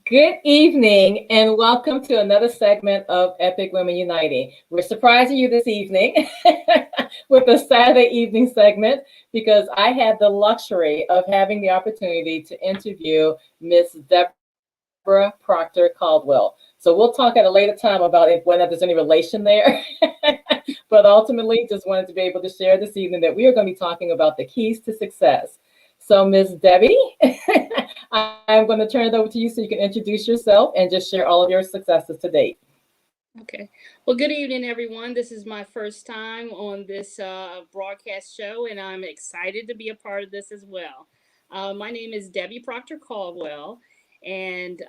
Good evening and welcome to another segment of Epic Women Uniting. We're surprising you this evening with a Saturday evening segment because I had the luxury of having the opportunity to interview Miss Deborah Proctor-Caldwell. So we'll talk at a later time about whether there's any relation there. But ultimately, just wanted to be able to share this evening that we are going to be talking about the keys to success. So, Miss Debbie, I'm going to turn it over to you so you can introduce yourself and just share all of your successes to date. Okay. Well, good evening, everyone. This is my first time on this broadcast show, and I'm excited to be a part of this as well. My name is Debbie Proctor-Caldwell, and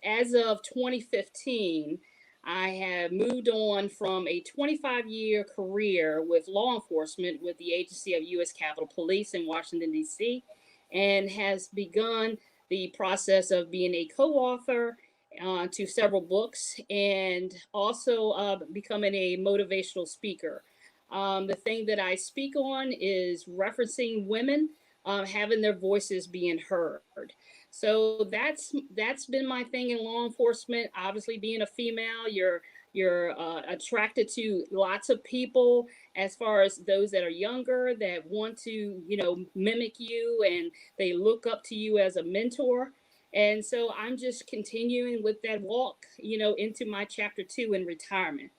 as of 2015, I have moved on from a 25-year career with law enforcement with the agency of U.S. Capitol Police in Washington, D.C., and has begun the process of being a co-author to several books and also becoming a motivational speaker. The thing that I speak on is referencing women having their voices being heard. So that's been my thing in law enforcement. Obviously, being a female, you're attracted to lots of people as far as those that are younger that want to mimic you, and they look up to you as a mentor. And so I'm just continuing with that walk, into my chapter 2 in retirement.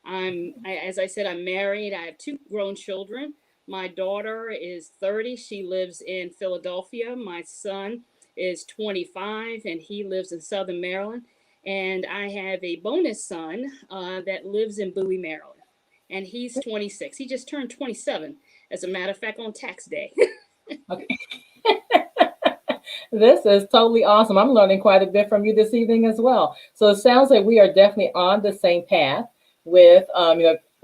As I said, I'm married. I have 2 grown children. My daughter is 30. She lives in Philadelphia. My son is 25 and he lives in Southern Maryland. And I have a bonus son that lives in Bowie, Maryland. And he's 26. He just turned 27, as a matter of fact, on tax day. Okay. This is totally awesome. I'm learning quite a bit from you this evening as well. So it sounds like we are definitely on the same path with,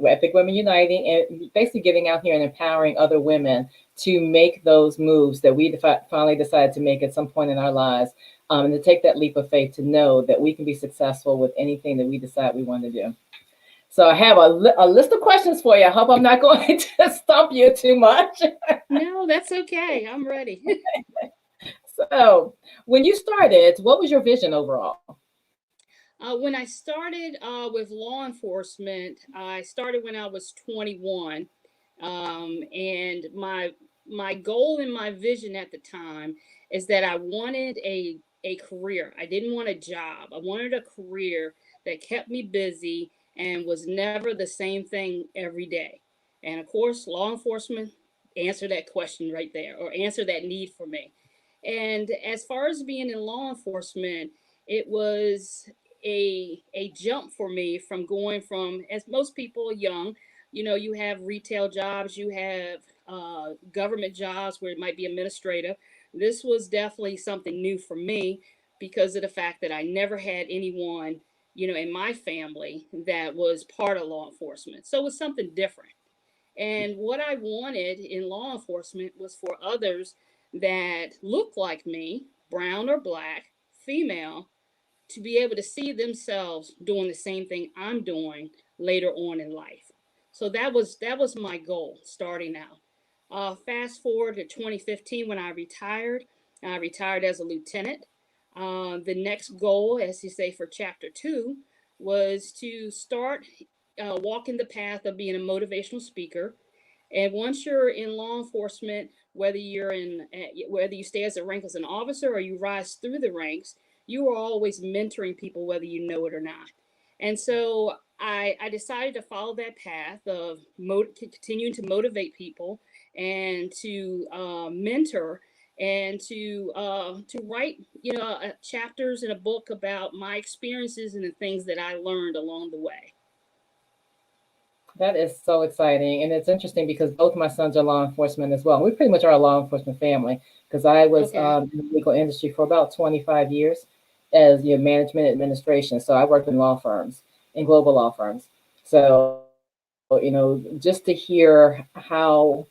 Epic Women Uniting and basically getting out here and empowering other women to make those moves that we finally decided to make at some point in our lives, and to take that leap of faith to know that we can be successful with anything that we decide we want to do. So I have a list of questions for you. I hope I'm not going to stump you too much. No, that's okay. I'm ready. So when you started, what was your vision overall? When I started with law enforcement, I started when I was 21, and my goal and my vision at the time is that I wanted a career. I didn't want a job. I wanted a career that kept me busy and was never the same thing every day. And of course, law enforcement answered that question right there, or answer that need for me. And as far as being in law enforcement, it was a jump for me from going from, as most people young, you have retail jobs, you have government jobs where it might be administrative. This was definitely something new for me because of the fact that I never had anyone, in my family that was part of law enforcement. So it was something different. And what I wanted in law enforcement was for others that look like me, brown or black, female, to be able to see themselves doing the same thing I'm doing later on in life. So that was my goal starting out. Fast forward to 2015 when I retired. I retired as a lieutenant. The next goal, as you say, for chapter 2 was to start walking the path of being a motivational speaker. And once you're in law enforcement, whether you stay as a rank as an officer or you rise through the ranks, you are always mentoring people, whether you know it or not. And so I decided to follow that path of continuing to motivate people and to mentor and to write chapters in a book about my experiences and the things that I learned along the way. That is so exciting. And it's interesting because both my sons are law enforcement as well. We pretty much are a law enforcement family because I was Okay. in the legal industry for about 25 years as management administration. So I worked in law firms, in global law firms. So, just to hear how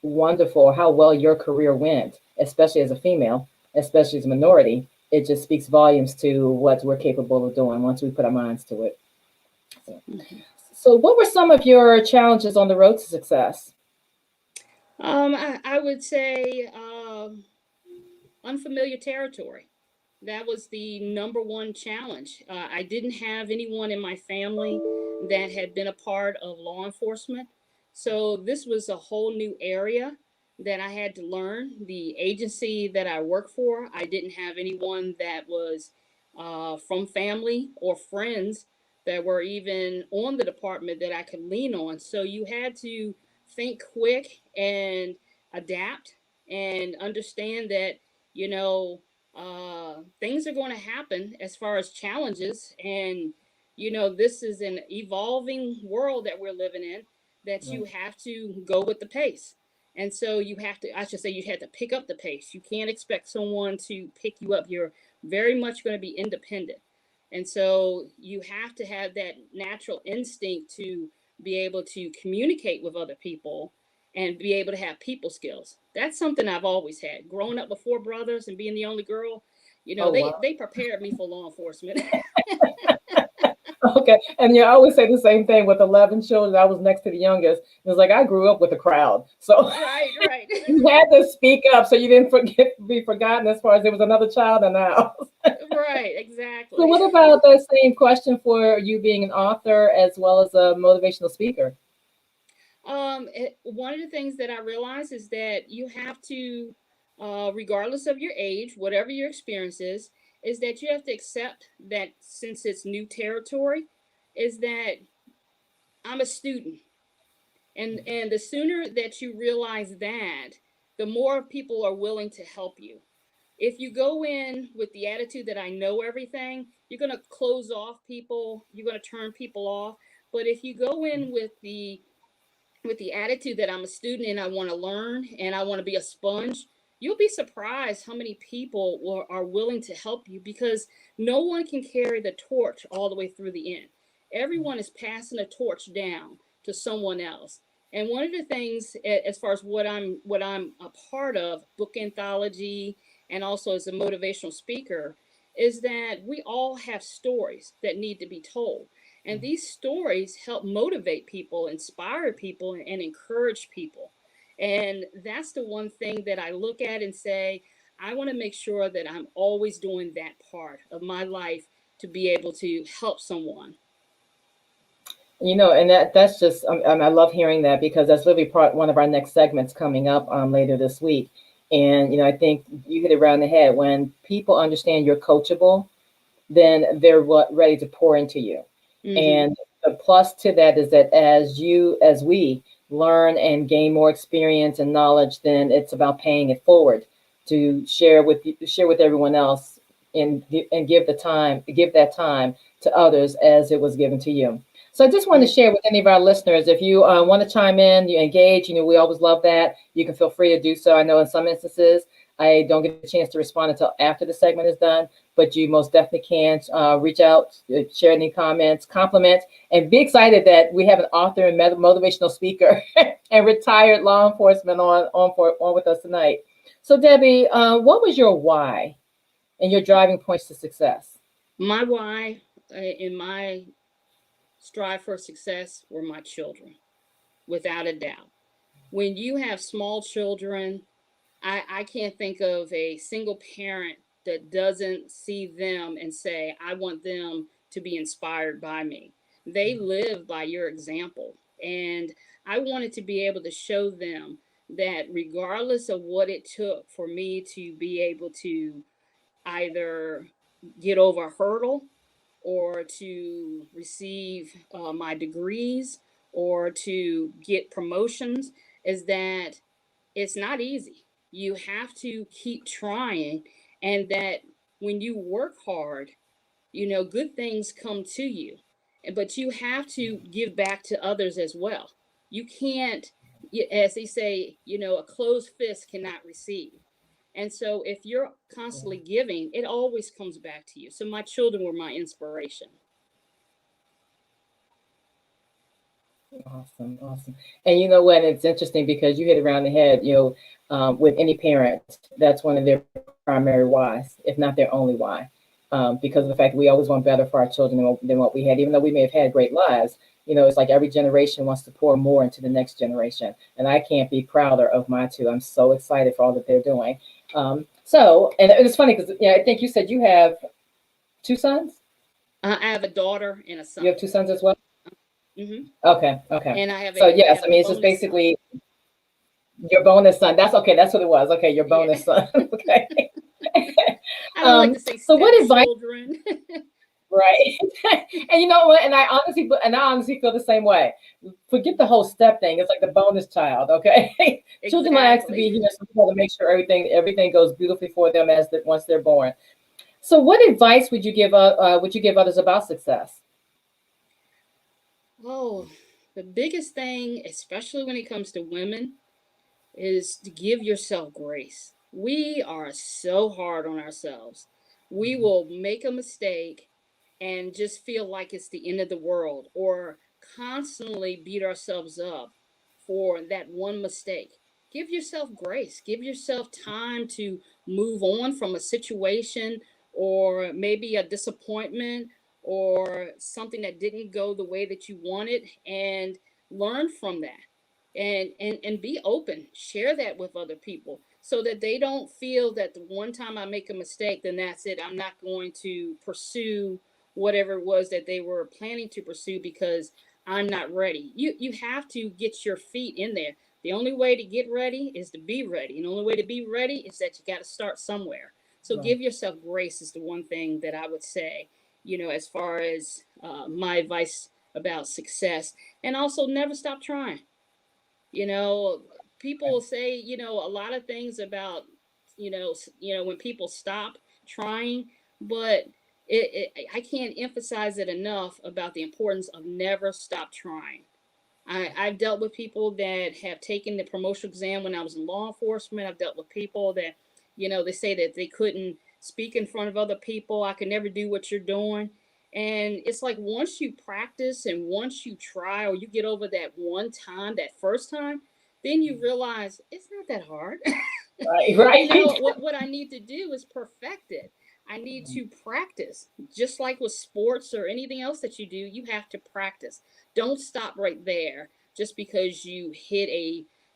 wonderful, how well your career went, especially as a female, especially as a minority, it just speaks volumes to what we're capable of doing once we put our minds to it. So, Mhm. so what were some of your challenges on the road to success? I would say unfamiliar territory. that was the number one challenge. I didn't have anyone in my family that had been a part of law enforcement. So this was a whole new area that I had to learn. The agency that I work for, I didn't have anyone that was from family or friends that were even on the department that I could lean on. So you had to think quick and adapt and understand that, you know, things are going to happen as far as challenges. And, you know, this is an evolving world that we're living in, that you Right. have to go with the pace. And so you have to, I should say, you had to pick up the pace. You can't expect someone to pick you up. You're very much going to be independent. And so you have to have that natural instinct to be able to communicate with other people and be able to have people skills. That's something I've always had. Growing up with four brothers and being the only girl, you know, Oh, wow. they prepared me for law enforcement. Okay. And I always say the same thing with 11 children. I was next to the youngest. It was like I grew up with a crowd. So Right, right. you had to speak up so you didn't be forgotten as far as there was another child in the house. Right, So exactly. what about the same question for you being an author as well as a motivational speaker? One of the things that I realize is that you have to, regardless of your age, whatever your experience is that you have to accept that since it's new territory, is that I'm a student. And the sooner that you realize that, the more people are willing to help you. If you go in with the attitude that I know everything, you're going to close off people, you're going to turn people off. But if you go in with the attitude that I'm a student and I want to learn and I want to be a sponge, you'll be surprised how many people are willing to help you, because no one can carry the torch all the way through the end. Everyone is passing a torch down to someone else. And one of the things, as far as what I'm a part of, book anthology, and also as a motivational speaker, is that we all have stories that need to be told. And these stories help motivate people, inspire people, and encourage people. And that's the one thing that I look at and say, I want to make sure that I'm always doing that part of my life to be able to help someone. And that's just I love hearing that because that's literally one of our next segments coming up later this week. And I think you hit it around the head. When people understand you're coachable, then they're ready to pour into you. Mm-hmm. And the plus to that is that as we learn and gain more experience and knowledge, then it's about paying it forward to share with everyone else, and give that time to others as it was given to you. So I just want to Right. share with any of our listeners, if you want to chime in, you engage, we always love that. You can feel free to do so. I know in some instances I don't get a chance to respond until after the segment is done, but you most definitely can reach out, share any comments, compliment, and be excited that we have an author and motivational speaker and retired law enforcement on with us tonight. So Debbie, what was your why and your driving points to success? My why in my strive for success were my children, without a doubt. When you have small children, I can't think of a single parent that doesn't see them and say, I want them to be inspired by me. They live by your example. And I wanted to be able to show them that regardless of what it took for me to be able to either get over a hurdle or to receive my degrees or to get promotions, is that it's not easy. You have to keep trying, and that when you work hard, good things come to you. But you have to give back to others as well. You can't, as they say, a closed fist cannot receive. And so if you're constantly giving, it always comes back to you. So my children were my inspiration. Awesome, awesome. And you know what? It's interesting because you hit it around the head. With any parent, that's one of their primary whys, if not their only why, because of the fact that we always want better for our children than what we had, even though we may have had great lives. It's like every generation wants to pour more into the next generation, and I can't be prouder of my two. I'm so excited for all that they're doing. So, and it's funny because I think you said you have two sons. I have a daughter and a You son. have two sons as well. Hmm. Okay, okay. And So I yes, have I a mean it's just bonus son. basically your bonus son. That's okay. That's what it was. Okay, your Yeah. bonus son. Okay. I don't like to say So what advice? stepchildren. Right. And you know what? And I honestly feel the same way. Forget the whole step thing. It's like the bonus child. Okay. Children are asked to be Exactly. here, so we want to make sure everything goes beautifully for them once they're born. So, what advice would you give others about success? Oh, the biggest thing, especially when it comes to women, is to give yourself grace. We are so hard on ourselves. We will make a mistake and just feel like it's the end of the world, or constantly beat ourselves up for that one mistake. Give yourself grace. Give yourself time to move on from a situation, or maybe a disappointment, or something that didn't go the way that you wanted, and learn from that, and be open. Share that with other people so that they don't feel that the one time I make a mistake, then that's it. I'm not going to pursue whatever it was that they were planning to pursue because I'm not ready. You have to get your feet in there. The only way to get ready is to be ready. And the only way to be ready is that you got to start somewhere. So Right. give yourself grace is the one thing that I would say, as far as my advice about success. And also never stop trying. You know, people say, a lot of things about, when people stop trying, but I can't emphasize it enough about the importance of never stop trying. I've dealt with people that have taken the promotional exam when I was in law enforcement. I've dealt with people that, they say that they couldn't speak in front of other people. I could never do what you're doing. And it's like once you practice and once you try, or you get over that one time, that first time, then you realize it's not that hard. Right. Right. What I need to do is perfect it. I need to practice. Just like with sports or anything else that you do, you have to practice. Don't stop right there just because you hit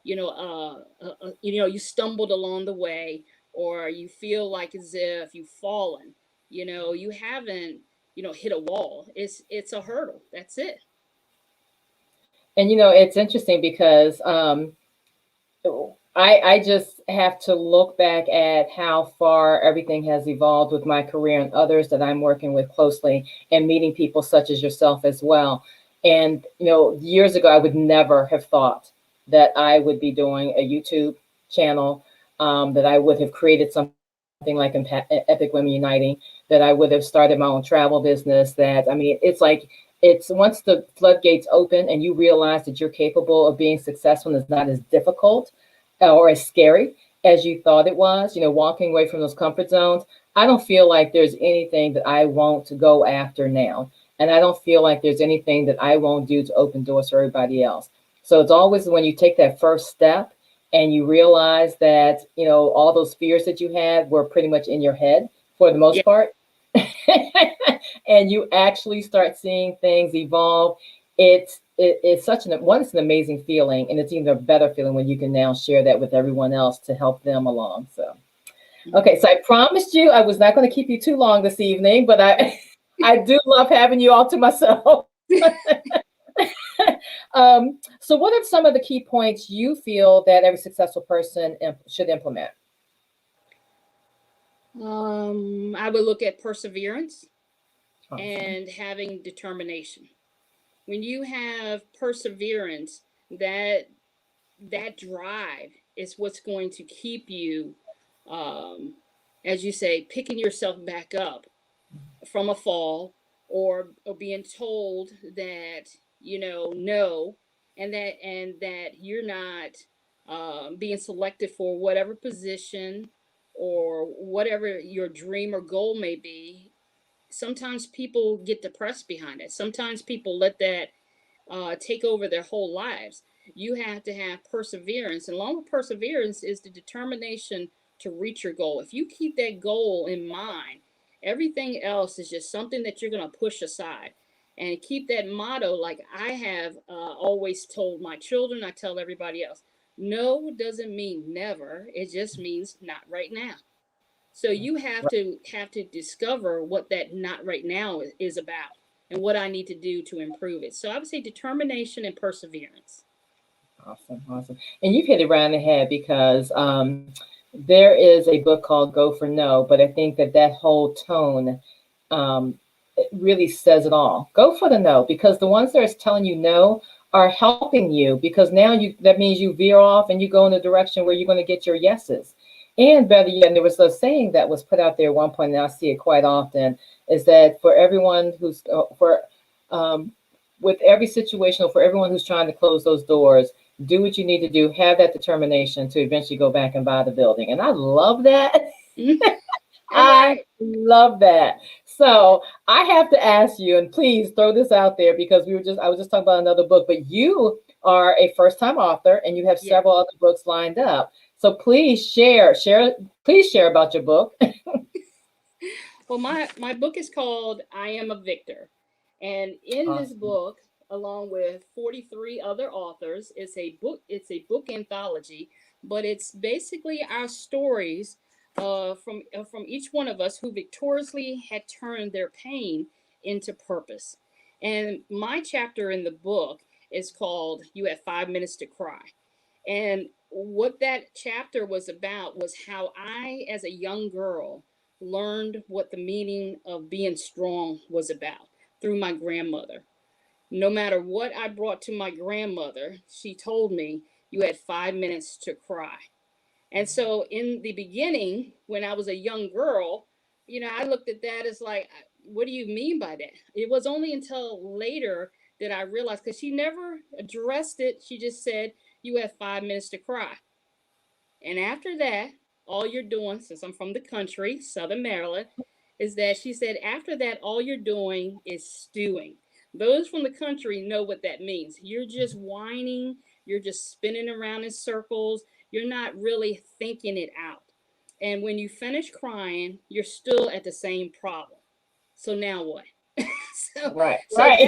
you stumbled along the way, or you feel like as if you've fallen. You haven't, hit a wall. It's a hurdle. That's it. And it's interesting because I just have to look back at how far everything has evolved with my career and others that I'm working with closely, and meeting people such as yourself as well. And years ago, I would never have thought that I would be doing a YouTube channel, that I would have created something like Epic Women Uniting, that I would have started my own travel business. That, I mean, it's once the floodgates open and you realize that you're capable of being successful and it's not as difficult or as scary as you thought it was, walking away from those comfort zones. I don't feel like there's anything that I won't go after now. And I don't feel like there's anything that I won't do to open doors for everybody else. So it's always when you take that first step and you realize that, all those fears that you had were pretty much in your head for the Yeah. most part. And you actually start seeing things evolve. It's it's an amazing feeling, and it's even a better feeling when you can now share that with everyone else to help them along. So okay, so I promised you I was not going to keep you too long this evening, but I do love having you all to myself. So what are some of the key points you feel that every successful person should implement? I would look at perseverance Awesome. and having determination. When you have perseverance, that drive is what's going to keep you, um, as you say, picking yourself back up from a fall, or being told that no, and that you're not being selected for whatever position or whatever your dream or goal may be. Sometimes people get depressed behind it. Sometimes people let that take over their whole lives. You have to have perseverance, and along with perseverance is the determination to reach your goal. If you keep that goal in mind, everything else is just something that you're going to push aside. And keep that motto, like I have always told my children, I tell everybody else: no doesn't mean never, it just means not right now. So you have to discover what that not right now is about and what I need to do to improve it. So I would say determination and perseverance. Awesome, awesome. And you've hit it right on the head because there is a book called Go for No, but I think that that whole tone it really says it all. Go for the no, because the ones that are telling you no are helping you, because now you that means you veer off and you go in the direction where you're going to get your yeses. And better yet, and there was a saying that was put out there at one point, and I see it quite often, is that for everyone who's for with every situation, or for everyone who's trying to close those doors, do what you need to do, have that determination to eventually go back and buy the building. And I love that. I Right. love that. So I have to ask you, and please throw this out there, because I was just talking about another book, but you are a first-time author and you have Yeah. several other books lined up. So please please share about your book. Well, my book is called I Am a Victor. And in this Awesome. book, along with 43 other authors, it's a book anthology, but it's basically our stories from each one of us who victoriously had turned their pain into purpose. And my chapter in the book is called You Have 5 Minutes to Cry. And what that chapter was about was how I, as a young girl, learned what the meaning of being strong was about through my grandmother. No matter what I brought to my grandmother, she told me you had 5 minutes to cry. And so in the beginning, when I was a young girl, I looked at that as like, what do you mean by that? It was only until later that I realized, because she never addressed it. She just said, you have 5 minutes to cry. And after that, all you're doing, since I'm from the country, Southern Maryland, is that she said, after that, all you're doing is stewing. Those from the country know what that means. You're just whining, you're just spinning around in circles, you're not really thinking it out. And when you finish crying, you're still at the same problem. So now what? so Right, so right.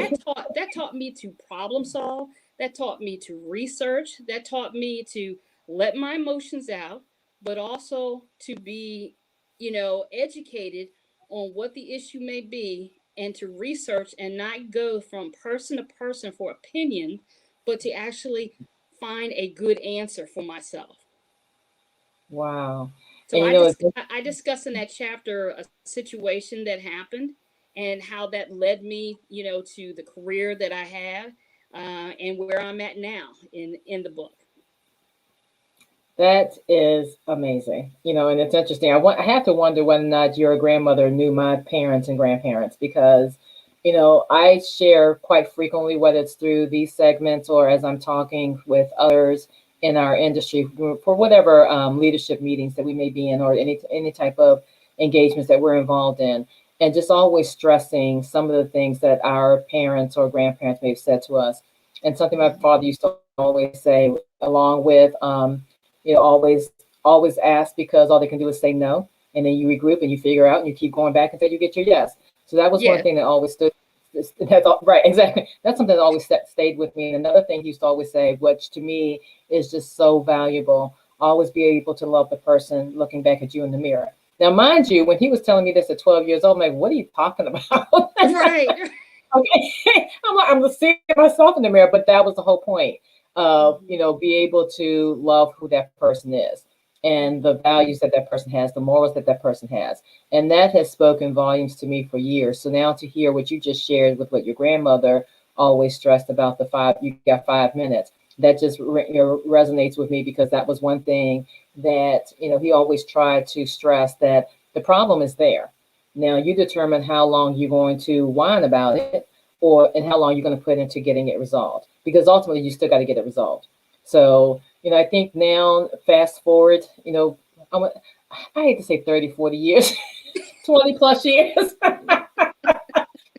that taught me to problem solve, that taught me to research, that taught me to let my emotions out, but also to be, educated on what the issue may be, and to research and not go from person to person for opinion, but to actually find a good answer for myself. Wow. So And I just it's I discuss in that chapter a situation that happened and how that led me, to the career that I have, and where I'm at now in the book. That is amazing. And it's interesting. I have to wonder whether or not your grandmother knew my parents and grandparents, because, I share quite frequently, whether it's through these segments or as I'm talking with others in our industry for whatever leadership meetings that we may be in, or any type of engagements that we're involved in, and just always stressing some of the things that our parents or grandparents may have said to us. And something my Mhm. father used to always say, along with always ask, because all they can do is say no. And then you regroup and you figure out and you keep going back until you get your yes. So that was one Yeah. thing that always stood. That's all, right, exactly. That's something that always stayed with me. And another thing he used to always say, which to me is just so valuable, always be able to love the person looking back at you in the mirror. Now, mind you, when he was telling me this at 12 years old, I'm like, what are you talking about? Right. Okay. I'm seeing myself in the mirror, but that was the whole point of, Mhm. be able to love who that person is, and the Mhm. values that that person has, the morals that that person has. And that has spoken volumes to me for years. So now to hear what you just shared with what your grandmother always stressed about, you got 5 minutes, that just resonates with me, because that was one thing that, he always tried to stress, that the problem is there. Now you determine how long you're going to whine about it, and how long you're going to put into getting it resolved, because ultimately you still got to get it resolved. So, I think now, fast forward, I hate to say 30, 40 years, 20 plus years,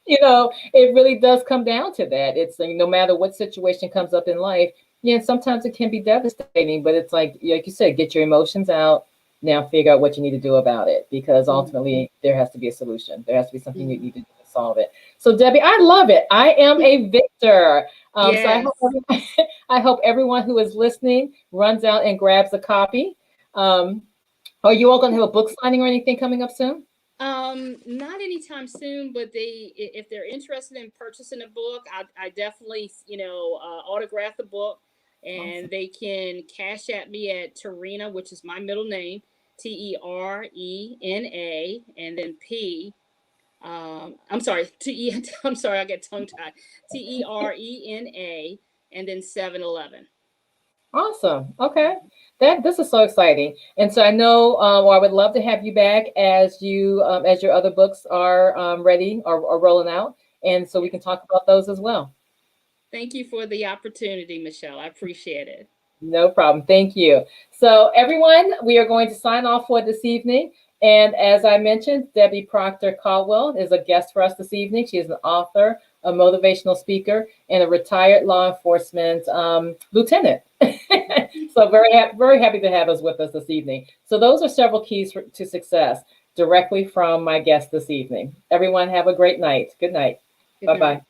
it really does come down to that. It's like, no matter what situation comes up in life, yeah, sometimes it can be devastating, but it's like you said, get your emotions out. Now figure out what you need to do about it, because Mhm. ultimately there has to be a solution. There has to be something you Mhm. need to do to solve it. So Debbie, I love it. I am a victor. So I hope Yes. I hope everyone who is listening runs out and grabs a copy. Um, Are you all going to have a book signing or anything coming up soon? Not anytime soon, but if they're interested in purchasing a book, I definitely, autograph the book, and Awesome. they can cash at me at Terena, which is my middle name, Terena, and then I'm sorry, I'm sorry, I get tongue tied. Terena, and then 711. Awesome. Okay. This is so exciting. And so I know, or I would love to have you back as as your other books are ready or rolling out, and so we can talk about those as well. Thank you for the opportunity, Michelle. I appreciate it. No problem. Thank you. So everyone, we are going to sign off for this evening. And as I mentioned, Debbie Proctor-Caldwell is a guest for us this evening. She is an author, a motivational speaker, and a retired law enforcement lieutenant. So very happy to have us with us this evening. So those are several keys to success directly from my guest this evening. Everyone have a great night. Good night. Good Bye-bye. night.